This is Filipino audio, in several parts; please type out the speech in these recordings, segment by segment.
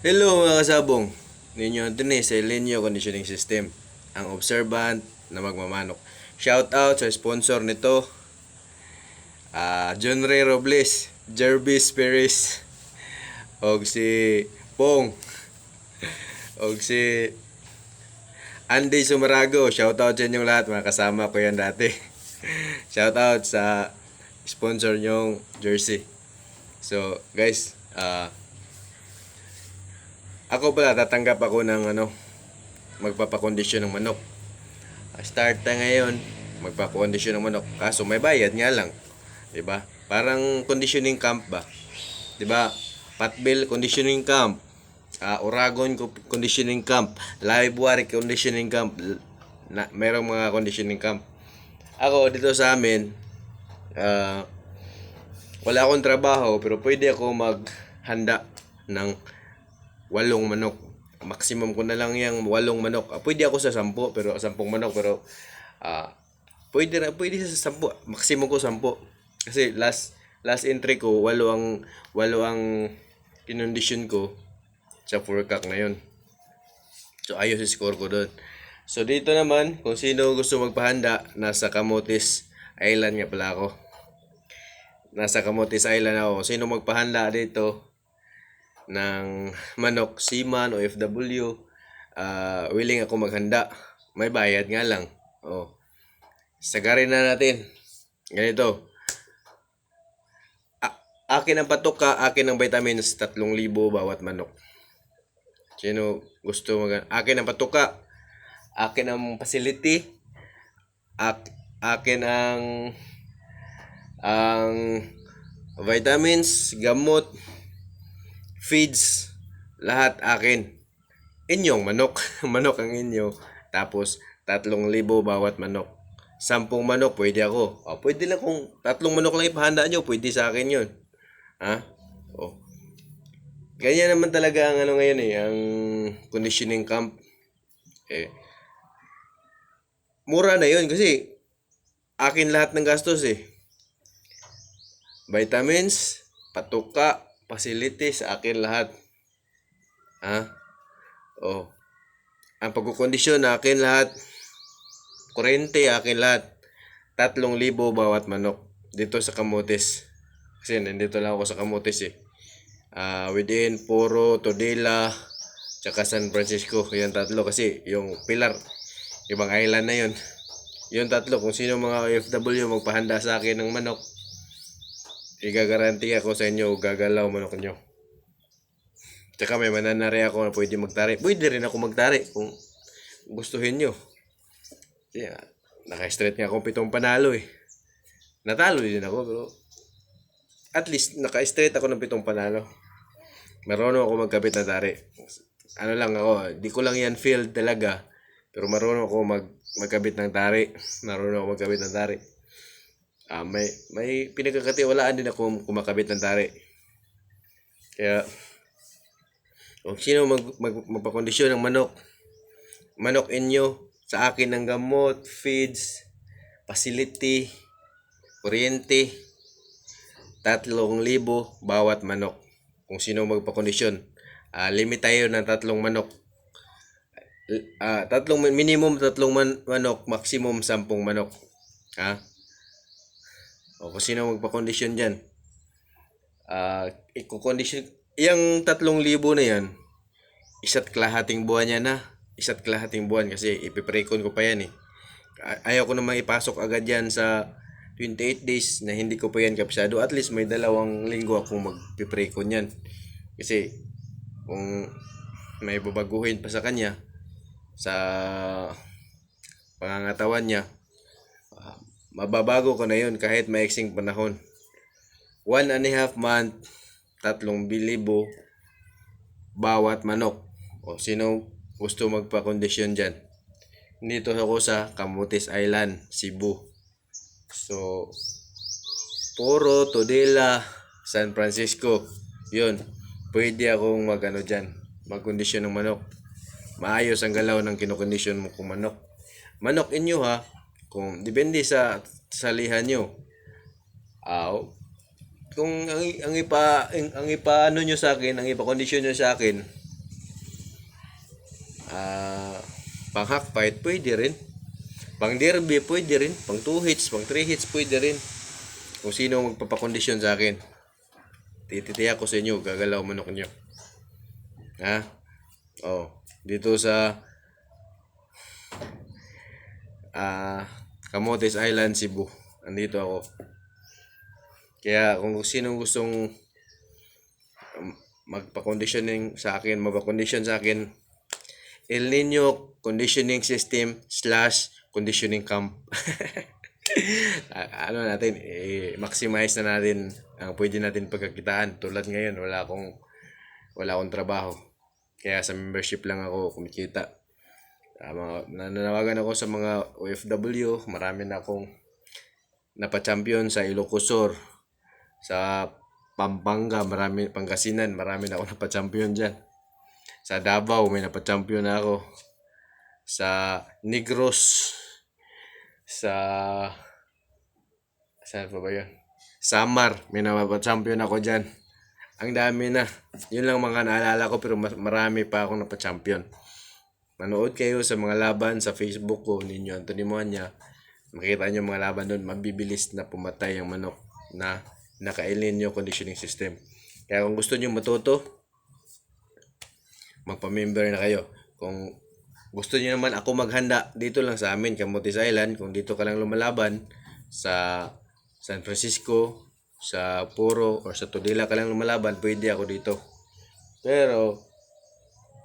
Hello mga kasabong, ninyo din sa Elenio Conditioning System, ang observant na magmamanok. Shout out sa sponsor nito, John Ray Robles, Jervis Perez, og si Pong, og si Andy Sumarago. Shout out sa inyong lahat, mga kasama ko yan dati. Shout out sa sponsor nyong jersey. So guys, ako pala tatanggap ako ng magpapakondisyon ng manok. Start na ngayon, magpapakondisyon ng manok. Kaso may bayad nga lang. 'Di ba? Parang conditioning camp ba? 'Di ba? Patbil conditioning camp. Oragon conditioning camp, Livewater conditioning camp. Merong mga conditioning camp. Ako dito sa amin, wala akong trabaho pero pwede ako maghanda ng 8 manok. Maximum ko na lang yung 8 manok. Pwede ako sa 10 pero 10 manok pero pwede sa 10. Maximum ko 10. Kasi last entry ko 8 ang kinondisyon ko sa forecast na yun. So ayos yung score ko doon. So dito naman, kung sino gusto magpahanda, nasa Camotes Island nga pala ako. Nasa Camotes Island ako. Sino magpahanda dito ng manok, seaman o FW, willing ako maghanda. May bayad nga lang. Sagarin na natin. Ganito. Akin ang patuka, akin ang vitamins, 3,000 bawat manok. Sino gusto akin ang patuka, akin ang facility, akin ang vitamins, gamot, feeds, lahat akin. Inyong manok. Manok ang inyo. Tapos 3,000 bawat manok. 10 manok pwede ako. Pwede lang kung 3 manok lang ipahanda nyo, pwede sa akin yun. Ganyan naman talaga ang ngayon ang conditioning camp. Mura na yun kasi akin lahat ng gastos Vitamins, patuka, facilities, akin lahat. Ang pagkukondisyon akin lahat. Kurente akin lahat. 3,000 bawat manok dito sa Camotes. Kasi nandito lang ako sa Camotes within Puro, Todela, tsaka San Francisco. Yung tatlo kasi yung Pilar, ibang island na yun. Yung tatlo, kung sino mga OFW magpahanda sa akin ng manok, igagaranti ako sa inyo, gagalaw manok nyo. Tsaka may mananari ako na pwede magtari. Pwede rin ako magtari kung gustuhin nyo. Naka-straight nga akong 7 panalo Natalo din ako pero at least naka-straight ako ng 7 panalo. Marunong ako magkabit ng tari. Ano lang ako, di ko lang yan field talaga. Pero marunong ako magkabit ng tari. Marunong ako magkabit ng tari. May pinagkakatiwalaan din ako kumakabit ng tari. Kaya kung sino magpakondisyon ng manok inyo, sa akin ng gamot, feeds, facility, kuryente, 3,000 bawat manok. Kung sino magpakondisyon, limit tayo ng 3 manok. Minimum 3 manok, maximum 10 manok. Kung sino magpakondisyon dyan, ikukondisyon. Yung 3,000 na yan, isa't kalahating buwan yan Isa't kalahating buwan kasi ipiprekon ko pa yan Ayaw ko namang ipasok agad yan sa 28 days na hindi ko pa yan kapsado. At least may 2 linggo akong magpiprekon yan. Kasi kung may babaguhin pa sa kanya, sa pangangatawan niya, mababago ko na yun kahit maiksing panahon. 1.5 month, 3,000 bawat manok. Sino gusto magpa-kondisyon dyan? Dito ako sa Camotes Island, Cebu. So, Puro, Todela, San Francisco. Yun. Pwede akong dyan. Magkondisyon ng manok. Maayos ang galaw ng kinokondisyon mo kung manok. Manok inyo Kung depende sa salihan nyo. Kung ang ipaano nyo sa akin, ang ipakondisyon nyo sa akin, ah, pang hack fight, pwede rin. Pang derby, pwede rin. Pang 2 hits, pang 3 hits, pwede rin. Kung sino magpapakondisyon sa akin, tititiyak ko sa inyo, gagalaw manok nyo. Ha? Oh, dito sa Camotes Island, Cebu. Andito ako. Kaya kung sino gustong magpa-conditioning sa akin, magpa-condition sa akin, El Nino Conditioning System / Conditioning Camp. Ano natin, maximize na natin ang pwede natin pagkakitaan. Tulad ngayon, wala akong trabaho. Kaya sa membership lang ako kumikita. Nananawagan ako sa mga OFW, marami na akong napachampion sa Ilocos Sur, sa Pampanga, Pangasinan, marami na ako napachampion dyan. Sa Davao, may napachampion na ako. Sa Negros, saan pa ba yun? Samar, may napachampion ako dyan. Ang dami na. Yun lang mga naalala ko, pero marami pa akong napachampion. Manood kayo sa mga laban sa Facebook ko, Ninyo Anthony Moanya. Makita nyo mga laban doon, mabibilis na pumatay ang manok na naka-El Nino Conditioning System. Kaya kung gusto nyo matuto, magpa-member na kayo. Kung gusto niyo naman ako maghanda, dito lang sa amin, Camotes Island. Kung dito ka lang lumalaban sa San Francisco, sa Puro, or sa Tudela ka lang lumalaban, pwede ako dito. Pero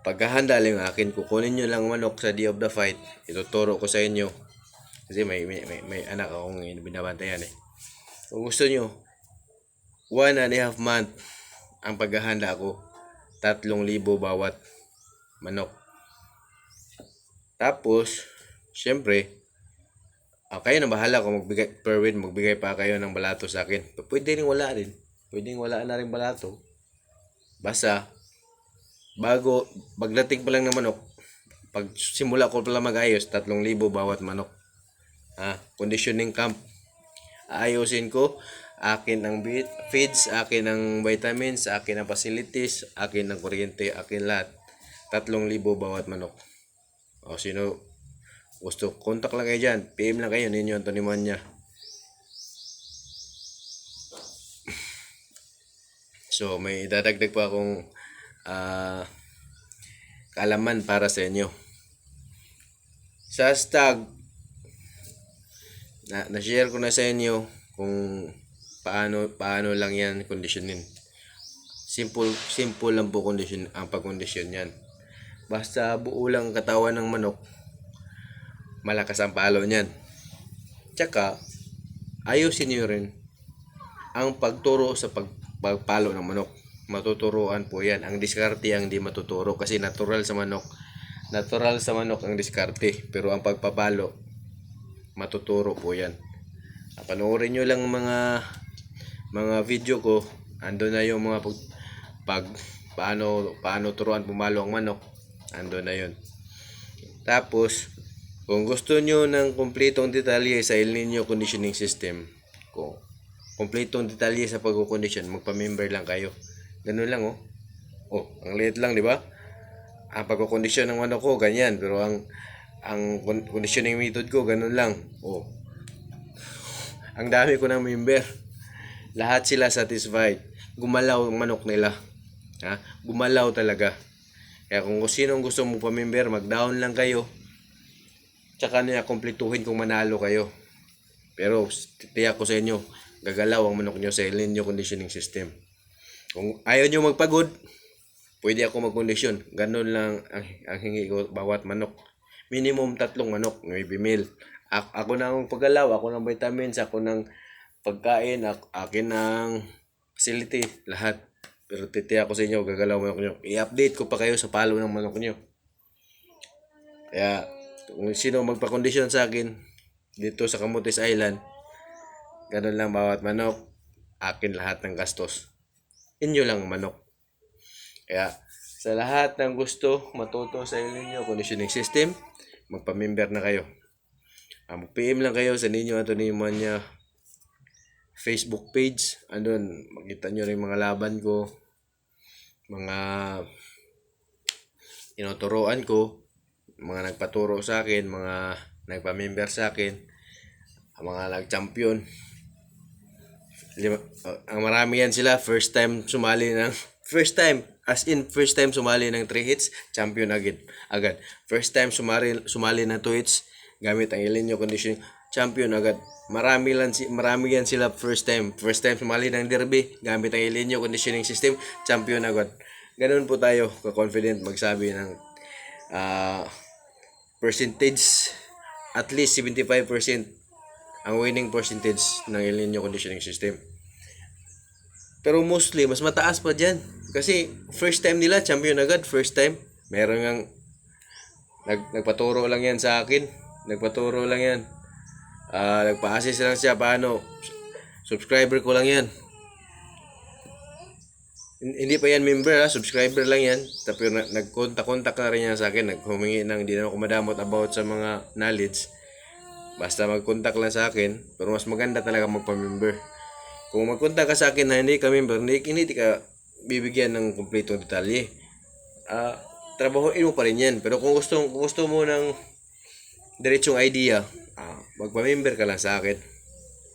paghahanda lang yung akin, kukunin nyo lang manok sa day of the fight, ituturo ko sa inyo. Kasi may anak akong binabantayan eh. Kung gusto nyo, 1.5 month ang paghahanda ko. 3,000 bawat manok. Tapos, syempre, kayo na bahala kung magbigay per win, magbigay pa kayo ng balato sa akin. Pwede rin wala rin. Pwede rin wala na rin balato. Basta, pagdating pa lang ng manok, pag simula ko pala mag-ayos, 3,000 bawat manok. Conditioning camp. Aayusin ko. Akin ang feeds, akin ang vitamins, akin ang facilities, akin ang kuryente, akin lahat. 3,000 bawat manok. O sino gusto, contact lang kayo dyan. PM lang kayo, Ninyo Anthony Moanya. So may dadagdag pa akong kaalaman para sa inyo. Sa hashtag, na-share ko na sa inyo kung paano lang yan conditionin. Simple lang po condition ang pag-condition yan. Basta buo lang katawan ng manok, malakas ang palo niyan. Tsaka ayusin niyo rin ang pagturo sa pagpalo ng manok. Matuturuan po yan. Ang diskarte ang di matuturo kasi natural sa manok ang diskarte, pero ang pagpapalo matuturo po yan. Panoorin nyo lang mga video ko, ando na yung mga paano turuan pumalo ang manok, ando na yun. Tapos kung gusto nyo ng kumpletong detalye sa El Nino Conditioning System, kung kumpletong detalye sa pagkukondisyon, magpa-member lang kayo. Ganun lang ang liit lang, di ba? Ang pagkukondisyon ng manok ko ganyan, pero ang conditioning method ko ganun lang. Ang dami ko ng member. Lahat sila satisfied. Gumalaw ang manok nila. Gumalaw talaga. Kaya kung sinong gusto mo pa-member, mag-down lang kayo. Tsaka niya kumpletuhin kung manalo kayo. Pero tiyak ko sa inyo, gagalaw ang manok nyo sa El Nino Conditioning System. Kung ayaw nyo magpagod, pwede ako mag-condition. Ganun lang ang hingi ko bawat manok. Minimum 3 manok, maybe meal. Ako ng paggalaw, ako ng vitamins, ako ng pagkain, akin ng facility, lahat. Pero titiyak ko sa inyo, gagalaw manok nyo. I-update ko pa kayo sa palo ng manok nyo. Kaya, kung sino magpa-condition sa akin dito sa Camotes Island, ganun lang bawat manok, akin lahat ng gastos. Inyo lang manok. Kaya sa lahat ng gusto matuto sa inyo conditioning system, magpa-member na kayo. Mag-PM lang kayo sa Ninyo Anthony Moanya Facebook page. Andun, makita nyo rin mga laban ko, mga tinuturoan ko. mga nagpaturo sa akin, mga nagpa-member sa akin, mga nag-champion. Ang marami yan sila, first time sumali ng first time sumali ng 3 hits, champion agad. First time sumali ng 2 hits gamit ang Elenio conditioning, champion agad. Marami yan sila first time sumali ng derby gamit ang Elenio conditioning system, champion agad. Ganun po tayo ka-confident magsabi ng percentage, at least 75% ang winning percentage ng Elenio conditioning system. Pero mostly, mas mataas pa dyan. Kasi first time nila, champion agad. First time. Meron nga, nagpaturo lang yan sa akin. Nagpaturo lang yan. Nagpa-assist lang siya. Paano? Subscriber ko lang yan. Hindi pa yan member ha. Subscriber lang yan. Tapos nagkontak na rin yan sa akin. Naghumingi ng hindi na ako madamot about sa mga knowledge. Basta magkontak lang sa akin. Pero mas maganda talaga magpa-member. Kung magpunta ka sa akin na hindi ka member, hindi ka bibigyan ng kumpletong detalye. Trabahoin mo pa rin yan. Pero kung gusto mo ng diretsong idea, magpa-member ka lang sa akin.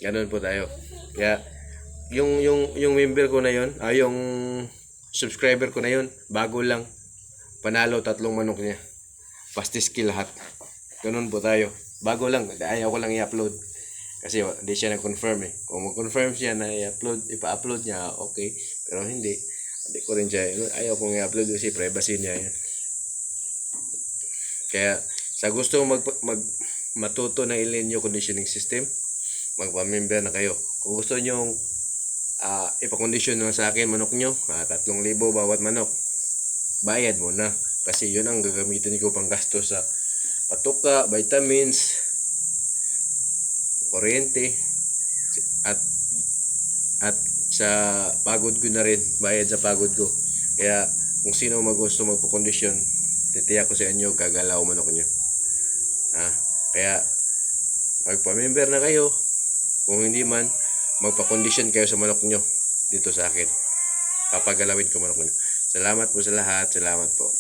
Ganun po tayo. Kaya, yung member ko na yun, yung subscriber ko na yun, bago lang. Panalo 3 manok niya. Pastiski lahat. Ganun po tayo. Bago lang. Ayaw ko lang i-upload. Kasi hindi siya nag-confirm eh. Kung mag-confirm siya na ipa-upload niya, okay. Pero hindi ko rin siya. Ayaw kong i-upload kasi privacy niya yan. Kaya, sa gusto matuto ng Elenio conditioning system, magpa-member na kayo. Kung gusto nyo ipa-condition na sa akin manok nyo, 3,000 bawat manok, bayad mo na. Kasi yun ang gagamitin ko pang gasto sa patuka, vitamins, kuryente, at sa pagod ko na rin, bayad sa pagod ko. Kaya kung sino gusto magpo-condition, titiyak ko sa inyo, gagalaw manok nyo. Kaya magpa-member na kayo. Kung hindi man, magpa-condition kayo sa manok nyo dito sa akin. Papagalawin ko manok nyo. Salamat po sa lahat. Salamat po.